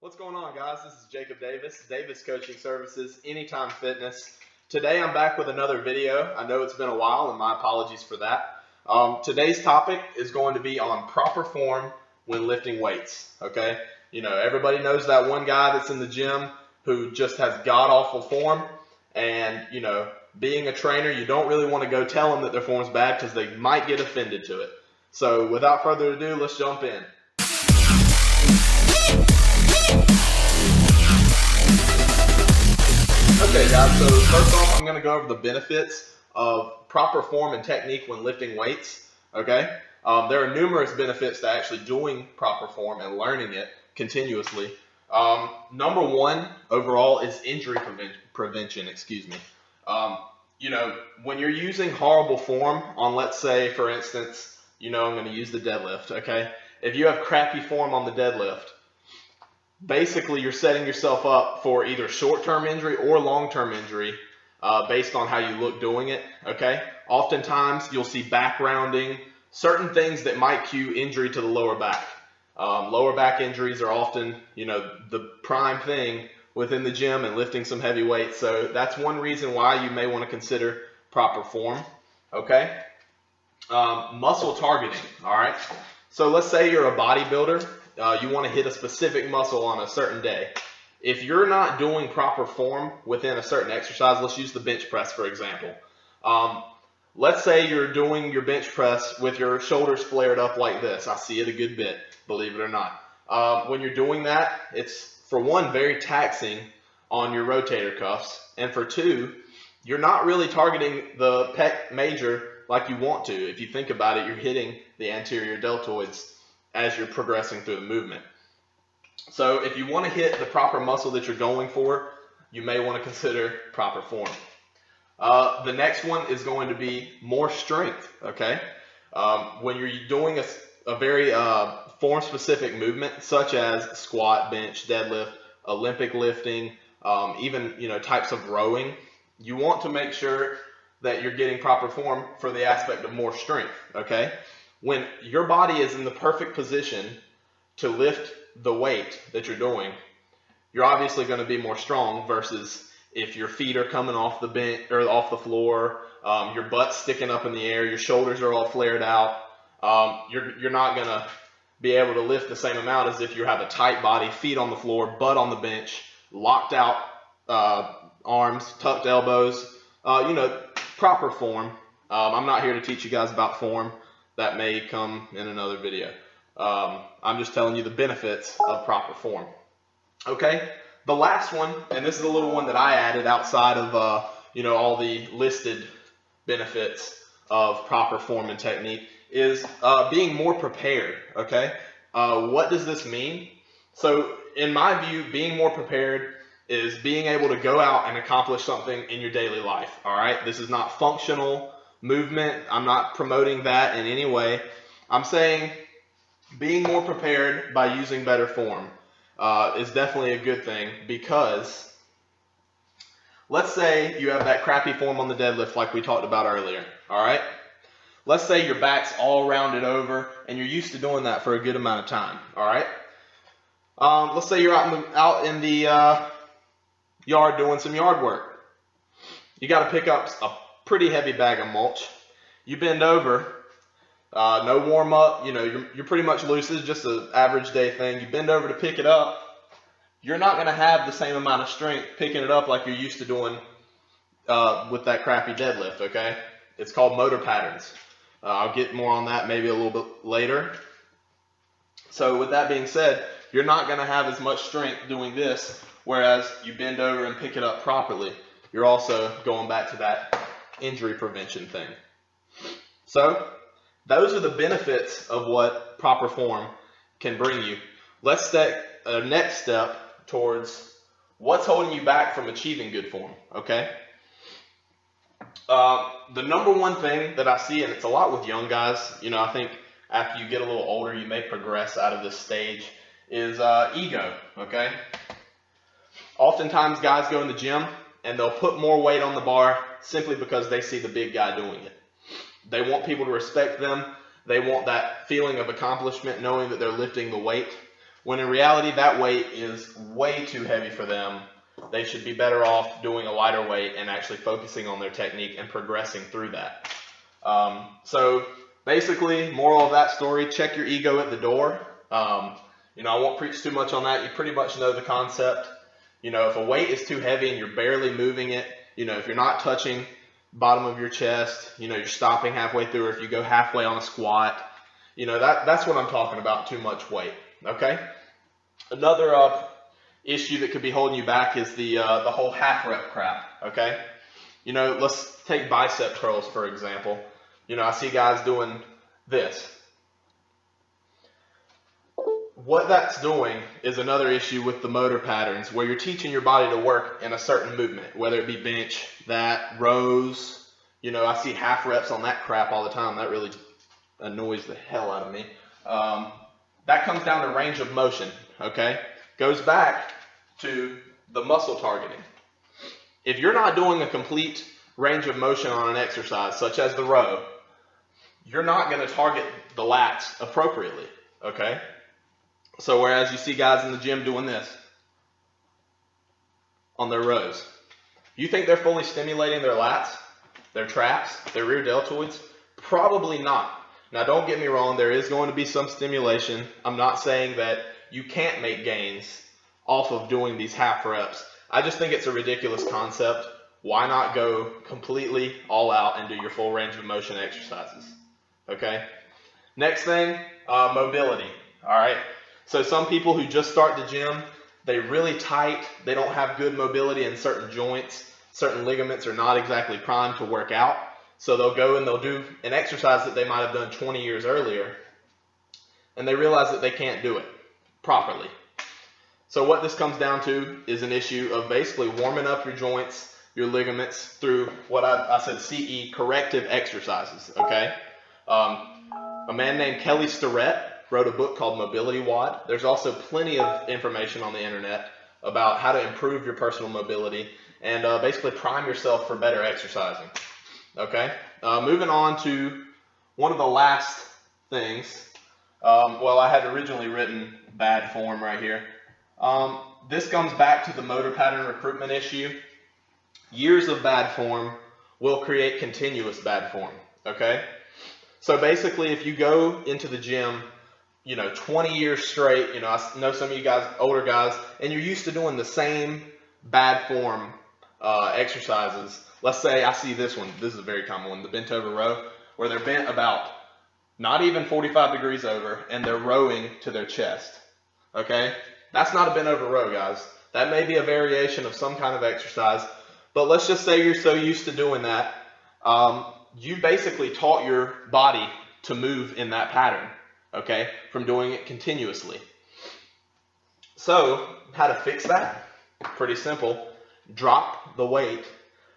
What's going on, guys? This is Jacob Davis, Davis Coaching Services, Anytime Fitness. Today I'm back with another video. I know it's been a while, and my apologies for that. Today's topic is going to be on proper form when lifting weights, okay? You know, everybody knows that one guy that's in the gym who just has god-awful form, and, you know, being a trainer, you don't really want to go tell them that their form's bad because they might get offended to it. So without further ado, let's jump in. Okay guys, so first off I'm going to go over the benefits of proper form and technique when lifting weights, okay? There are numerous benefits to actually doing proper form and learning it continuously. Number one overall is injury prevention, you know, when you're using horrible form on, let's say, for instance, you know, I'm going to use the deadlift, okay? If you have crappy form on the deadlift, basically you're setting yourself up for either short-term injury or long-term injury based on how you look doing it, okay? Oftentimes you'll see back rounding, certain things that might cue injury to the lower back. Lower back injuries are often, you know, the prime thing within the gym and lifting some heavy weights. So that's one reason why you may want to consider proper form, okay? Muscle targeting, all right? So let's say you're a bodybuilder. You want to hit a specific muscle on a certain day. If you're not doing proper form within a certain exercise, let's use the bench press for example. Let's say you're doing your bench press with your shoulders flared up like this. I see it a good bit, believe it or not. When you're doing that, it's for one, very taxing on your rotator cuffs, and for two, you're not really targeting the pec major like you want to. If you think about it, you're hitting the anterior deltoids as you're progressing through the movement. So if you want to hit the proper muscle that you're going for, you may want to consider proper form. The next one is going to be more strength, okay? When you're doing a very form-specific movement, such as squat, bench, deadlift, Olympic lifting, even, you know, types of rowing, you want to make sure that you're getting proper form for the aspect of more strength, okay? When your body is in the perfect position to lift the weight that you're doing, you're obviously going to be more strong versus if your feet are coming off the bench or off the floor, your butt's sticking up in the air, your shoulders are all flared out. You're not going to be able to lift the same amount as if you have a tight body, feet on the floor, butt on the bench, locked out arms, tucked elbows, you know, proper form. I'm not here to teach you guys about form. That may come in another video. I'm just telling you the benefits of proper form. Okay, the last one, and this is a little one that I added outside of you know, all the listed benefits of proper form and technique, is being more prepared, okay? What does this mean? So in my view, being more prepared is being able to go out and accomplish something in your daily life, all right? This is not functional movement. I'm not promoting that in any way. I'm saying being more prepared by using better form is definitely a good thing, because let's say you have that crappy form on the deadlift like we talked about earlier, all right? Let's say your back's all rounded over and you're used to doing that for a good amount of time, all right? Let's say you're out in the yard doing some yard work. You got to pick up a pretty heavy bag of mulch. You bend over, no warm up, you know, you're pretty much loose. This is just an average day thing. You bend over to pick it up. You're not going to have the same amount of strength picking it up like you're used to doing with that crappy deadlift, okay? It's called motor patterns. I'll get more on that maybe a little bit later. So with that being said, you're not going to have as much strength doing this, whereas you bend over and pick it up properly. You're also going back to that injury prevention thing. So those are the benefits of what proper form can bring you. Let's take a next step towards what's holding you back from achieving good form, okay? The number one thing that I see, and it's a lot with young guys, you know, I think after you get a little older, you may progress out of this stage, is ego, okay? Oftentimes guys go in the gym and they'll put more weight on the bar simply because they see the big guy doing it. They want people to respect them. They want that feeling of accomplishment, knowing that they're lifting the weight. when in reality that weight is way too heavy for them. They should be better off doing a lighter weight and actually focusing on their technique and progressing through that. So basically, moral of that story, check your ego at the door. You know, I won't preach too much on that. You pretty much know the concept. You know, if a weight is too heavy and you're barely moving it, you know, if you're not touching bottom of your chest, you know, you're stopping halfway through, or if you go halfway on a squat, you know, that's what I'm talking about, too much weight, okay? Another issue that could be holding you back is the whole half rep crap, okay? You know, let's take bicep curls, for example. You know, I see guys doing this. What that's doing is another issue with the motor patterns, where you're teaching your body to work in a certain movement, whether it be bench, that, rows. You know, I see half reps on that crap all the time. That really annoys the hell out of me. That comes down to range of motion, okay? Goes back to the muscle targeting. If you're not doing a complete range of motion on an exercise, such as the row, you're not going to target the lats appropriately, okay? So whereas you see guys in the gym doing this on their rows, you think they're fully stimulating their lats, their traps, their rear deltoids? Probably not. Now don't get me wrong, there is going to be some stimulation. I'm not saying that you can't make gains off of doing these half reps. I just think it's a ridiculous concept. Why not go completely all out and do your full range of motion exercises? Okay. Next thing, mobility. All right. So some people who just start the gym, they're really tight. They don't have good mobility in certain joints. Certain ligaments are not exactly primed to work out. So they'll go and they'll do an exercise that they might have done 20 years earlier, and they realize that they can't do it properly. So what this comes down to is an issue of basically warming up your joints, your ligaments, through what I said CE, corrective exercises, okay? A man named Kelly Starrett wrote a book called Mobility WOD. There's also plenty of information on the internet about how to improve your personal mobility and basically prime yourself for better exercising, okay? Moving on to one of the last things. Well, I had originally written bad form right here. This comes back to the motor pattern recruitment issue. Years of bad form will create continuous bad form, okay? So basically, if you go into the gym, you know, 20 years straight, you know, I know some of you guys, older guys, and you're used to doing the same bad form exercises. Let's say I see this one. This is a very common one, the bent over row, where they're bent about not even 45 degrees over, and they're rowing to their chest, okay? That's not a bent over row, guys. That may be a variation of some kind of exercise, but let's just say you're so used to doing that, you basically taught your body to move in that pattern, okay, from doing it continuously. So how to fix that? Pretty simple. Drop the weight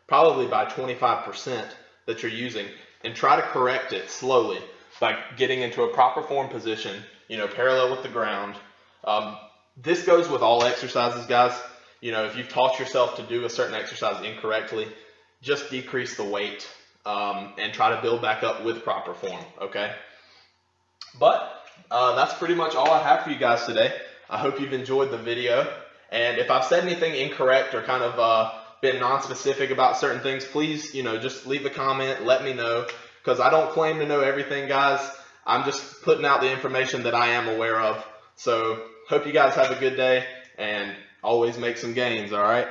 probably by 25% that you're using, and try to correct it slowly by getting into a proper form position, you know, parallel with the ground. This goes with all exercises, guys. You know, if you've taught yourself to do a certain exercise incorrectly, just decrease the weight and try to build back up with proper form, okay? But that's pretty much all I have for you guys today. I hope you've enjoyed the video. And if I've said anything incorrect or kind of been non-specific about certain things, please, you know, just leave a comment, let me know, because I don't claim to know everything, guys. I'm just putting out the information that I am aware of. So hope you guys have a good day, and always make some gains, all right?